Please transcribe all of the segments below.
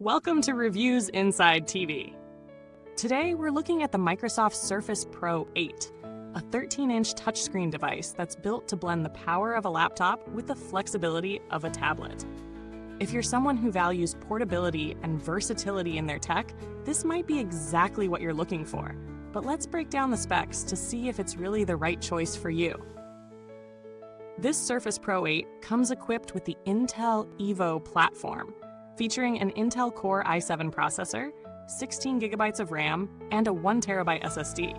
Welcome to Reviews Inside TV. Today we're looking at the Microsoft Surface Pro 8, a 13-inch touchscreen device that's built to blend the power of a laptop with the flexibility of a tablet. If you're someone who values portability and versatility in their tech, this might be exactly what you're looking for. But let's break down the specs to see if it's really the right choice for you. This Surface Pro 8 comes equipped with the Intel Evo platform, featuring an Intel Core i7 processor, 16 GB of RAM, and a 1 TB SSD.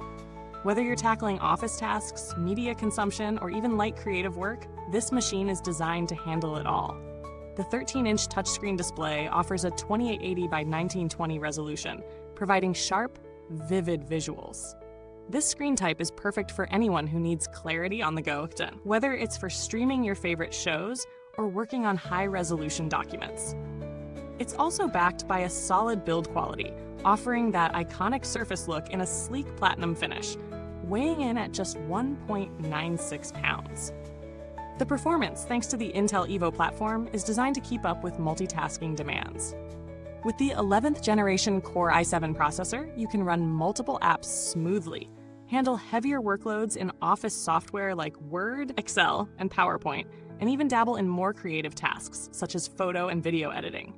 Whether you're tackling office tasks, media consumption, or even light creative work, this machine is designed to handle it all. The 13-inch touchscreen display offers a 2880 by 1920 resolution, providing sharp, vivid visuals. This screen type is perfect for anyone who needs clarity on the go, whether it's for streaming your favorite shows or working on high-resolution documents. It's also backed by a solid build quality, offering that iconic Surface look in a sleek platinum finish, weighing in at just 1.96 pounds. The performance, thanks to the Intel Evo platform, is designed to keep up with multitasking demands. With the 11th generation Core i7 processor, you can run multiple apps smoothly, handle heavier workloads in office software like Word, Excel, and PowerPoint, and even dabble in more creative tasks, such as photo and video editing.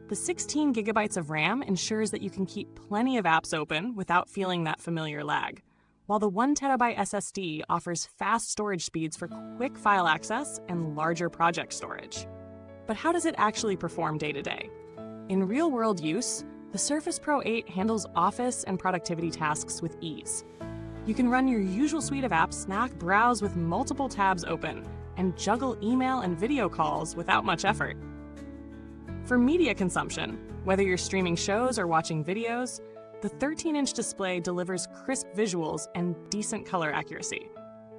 The 16 GB of RAM ensures that you can keep plenty of apps open without feeling that familiar lag, while the 1 TB SSD offers fast storage speeds for quick file access and larger project storage. But how does it actually perform day to day? In real-world use, the Surface Pro 8 handles office and productivity tasks with ease. You can run your usual suite of apps, browse with multiple tabs open, and juggle email and video calls without much effort. For media consumption, whether you're streaming shows or watching videos, the 13-inch display delivers crisp visuals and decent color accuracy.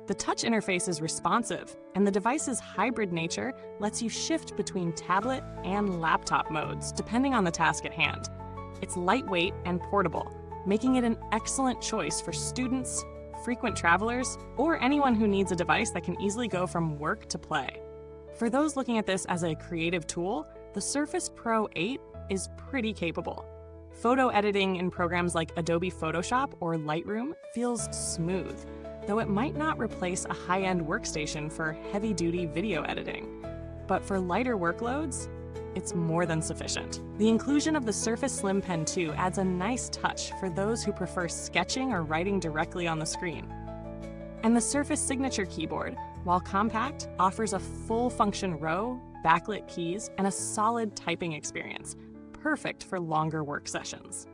The touch interface is responsive, and the device's hybrid nature lets you shift between tablet and laptop modes, depending on the task at hand. It's lightweight and portable, making it an excellent choice for students, frequent travelers, or anyone who needs a device that can easily go from work to play. For those looking at this as a creative tool, the Surface Pro 8 is pretty capable. Photo editing in programs like Adobe Photoshop or Lightroom feels smooth, though it might not replace a high-end workstation for heavy-duty video editing. But for lighter workloads, it's more than sufficient. The inclusion of the Surface Slim Pen 2 adds a nice touch for those who prefer sketching or writing directly on the screen. And the Surface Signature keyboard, while compact, offers a full-function row, backlit keys, and a solid typing experience, perfect for longer work sessions.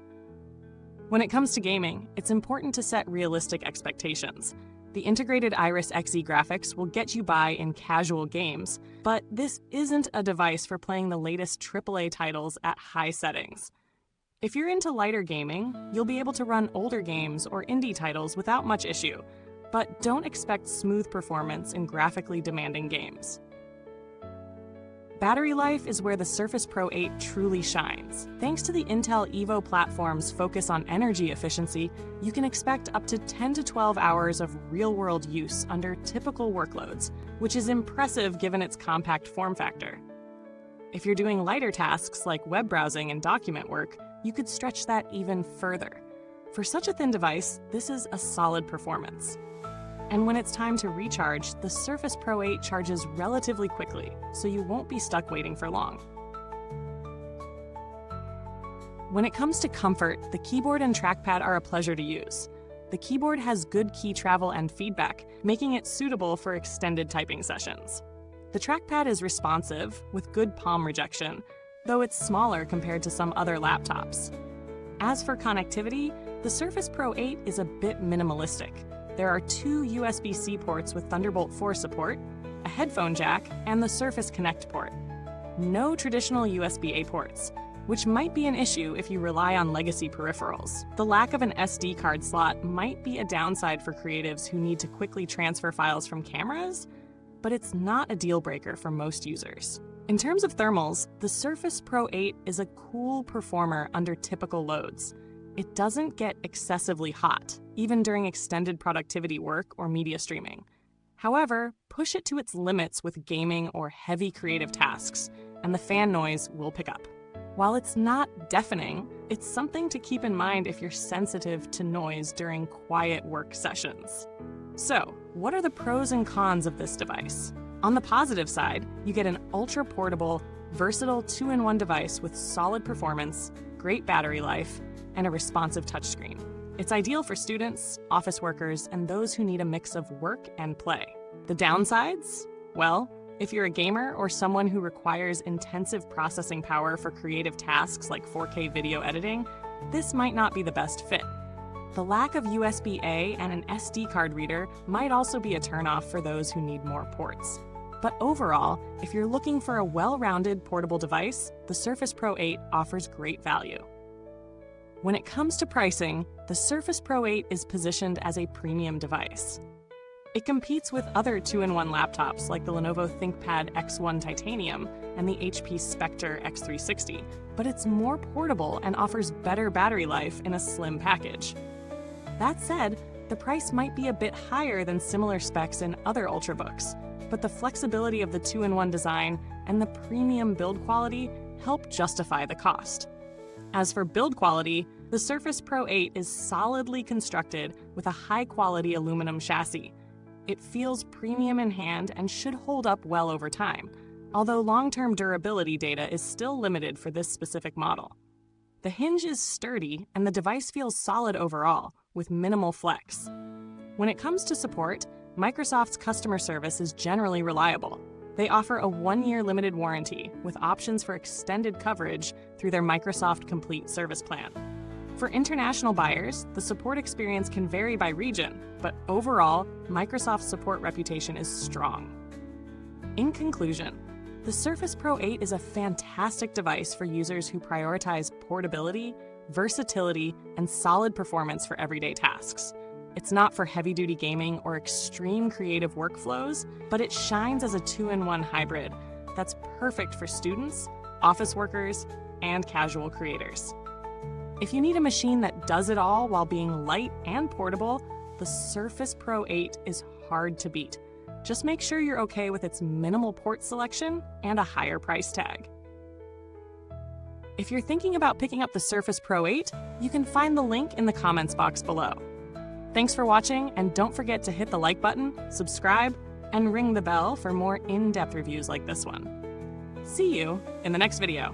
When it comes to gaming, it's important to set realistic expectations. The integrated Iris Xe graphics will get you by in casual games, but this isn't a device for playing the latest AAA titles at high settings. If you're into lighter gaming, you'll be able to run older games or indie titles without much issue, but don't expect smooth performance in graphically demanding games. Battery life is where the Surface Pro 8 truly shines. Thanks to the Intel Evo platform's focus on energy efficiency, you can expect up to 10 to 12 hours of real-world use under typical workloads, which is impressive given its compact form factor. If you're doing lighter tasks like web browsing and document work, you could stretch that even further. For such a thin device, this is a solid performance. And when it's time to recharge, the Surface Pro 8 charges relatively quickly, so you won't be stuck waiting for long. When it comes to comfort, the keyboard and trackpad are a pleasure to use. The keyboard has good key travel and feedback, making it suitable for extended typing sessions. The trackpad is responsive, with good palm rejection, though it's smaller compared to some other laptops. As for connectivity, the Surface Pro 8 is a bit minimalistic. There are 2 USB-C ports with Thunderbolt 4 support, a headphone jack, and the Surface Connect port. No traditional USB-A ports, which might be an issue if you rely on legacy peripherals. The lack of an SD card slot might be a downside for creatives who need to quickly transfer files from cameras, but it's not a deal breaker for most users. In terms of thermals, the Surface Pro 8 is a cool performer under typical loads. It doesn't get excessively hot, even during extended productivity work or media streaming. However, push it to its limits with gaming or heavy creative tasks, and the fan noise will pick up. While it's not deafening, it's something to keep in mind if you're sensitive to noise during quiet work sessions. So, what are the pros and cons of this device? On the positive side, you get an ultra-portable, versatile 2-in-1 device with solid performance, great battery life, and a responsive touchscreen. It's ideal for students, office workers, and those who need a mix of work and play. The downsides? Well, if you're a gamer or someone who requires intensive processing power for creative tasks like 4K video editing, this might not be the best fit. The lack of USB-A and an SD card reader might also be a turnoff for those who need more ports. But overall, if you're looking for a well-rounded portable device, the Surface Pro 8 offers great value. When it comes to pricing, the Surface Pro 8 is positioned as a premium device. It competes with other 2-in-1 laptops like the Lenovo ThinkPad X1 Titanium and the HP Spectre X360, but it's more portable and offers better battery life in a slim package. That said, the price might be a bit higher than similar specs in other Ultrabooks, but the flexibility of the 2-in-1 design and the premium build quality help justify the cost. As for build quality, the Surface Pro 8 is solidly constructed with a high-quality aluminum chassis. It feels premium in hand and should hold up well over time, although long-term durability data is still limited for this specific model. The hinge is sturdy and the device feels solid overall, with minimal flex. When it comes to support, Microsoft's customer service is generally reliable. They offer a 1-year limited warranty with options for extended coverage through their Microsoft Complete Service Plan. For international buyers, the support experience can vary by region, but overall, Microsoft's support reputation is strong. In conclusion, the Surface Pro 8 is a fantastic device for users who prioritize portability, versatility, and solid performance for everyday tasks. It's not for heavy-duty gaming or extreme creative workflows, but it shines as a 2-in-1 hybrid that's perfect for students, office workers, and casual creators. If you need a machine that does it all while being light and portable, the Surface Pro 8 is hard to beat. Just make sure you're okay with its minimal port selection and a higher price tag. If you're thinking about picking up the Surface Pro 8, you can find the link in the comments box below. Thanks for watching, and don't forget to hit the like button, subscribe, and ring the bell for more in-depth reviews like this one. See you in the next video.